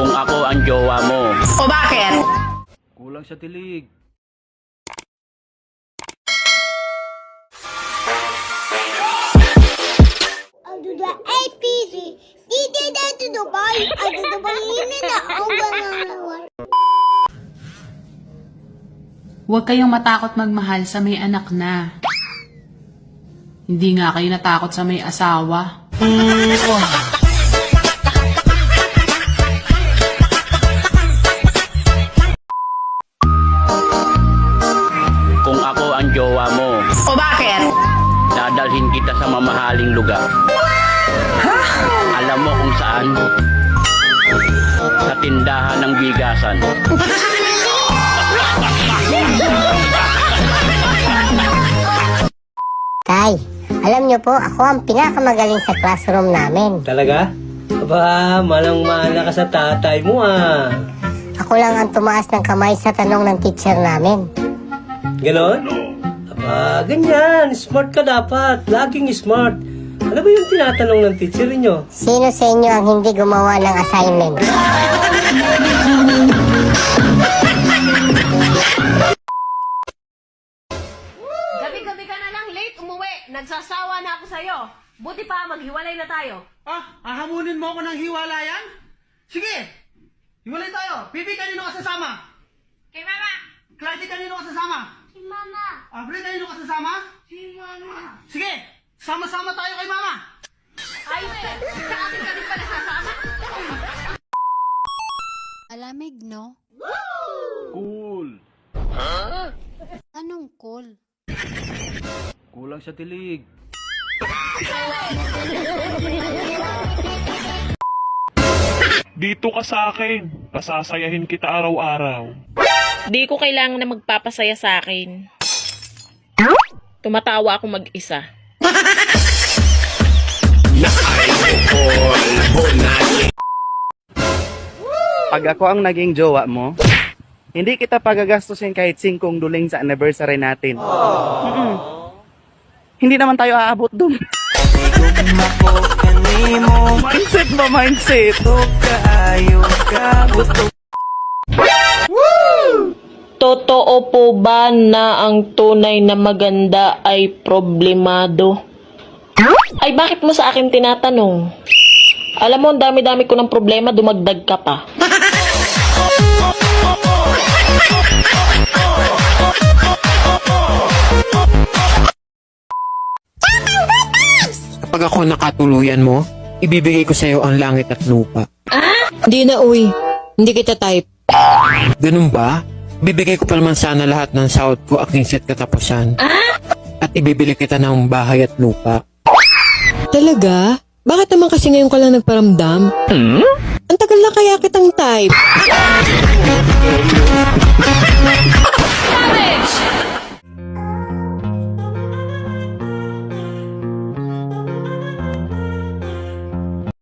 Kung ako ang jowa mo. O bakit? Kulang sa tilig. Aduh da APC, tidak ada Dubai, ada Dubai ini nak orang. Huwag kayong matakot magmahal sa may anak na. Hindi nga kayo natakot sa may asawa. Kung ako ang jowa mo, O bakit? dadalhin kita sa mamahaling lugar. Alam mo kung saan? Sa tindahan ng bigasan. Tay, alam niyo po, ako ang pinakamagaling sa classroom namin. Talaga? Aba, malang-mala ka sa tatay mo ah. Ako lang ang tumaas ng kamay sa tanong ng teacher namin. Ganon? Aba, ganyan. Smart ka dapat. Laging smart. Ano ba yung tinatanong ng teacher niyo? Sino sa inyo ang hindi gumawa ng assignment? Gabi-gabi ka na lang late umuwi. Nagsasawa na ako sa'yo. Buti pa, maghiwalay na tayo. Hahamunin mo ako ng hiwalayan? Sige! Hiwalay tayo! Bibi, kanino ka sasama? Kay mama! Clyde, kanino ka sasama? Si Mama. Abre, kanino ka sasama? Si Mama. Sige! Sama-sama tayo kay Mama! Ay, sa akin ka din pala sasama. Alamig, no? Cool. Anong cool? Kulang sa tilig. Dito ka sa akin. Pasasayahin kita araw-araw. Di ko kailangan na magpapasaya sa akin. Tumatawa ako mag-isa. Pag ako ang naging jowa mo, hindi kita pagagastusin kahit 5 duling sa anniversary natin. Hindi naman tayo aabot dun. Mindset ba, mindset? Totoo po ba na ang tunay na maganda ay problemado? Ay, bakit mo sa akin tinatanong? Alam mo, ang dami-dami ko ng problema, dumagdag ka pa. Kapag ako nakatuluyan mo, ibibigay ko sa'yo ang langit at lupa. Hindi na, uy. Hindi kita type. Ganun ba? Bibigay ko pa naman sana lahat ng sahod ko aking set katapusan. At ibibili kita ng bahay at lupa. Talaga? Bakit naman kasi ngayon ka lang nagparamdam? Ang tagal na kaya kitang type.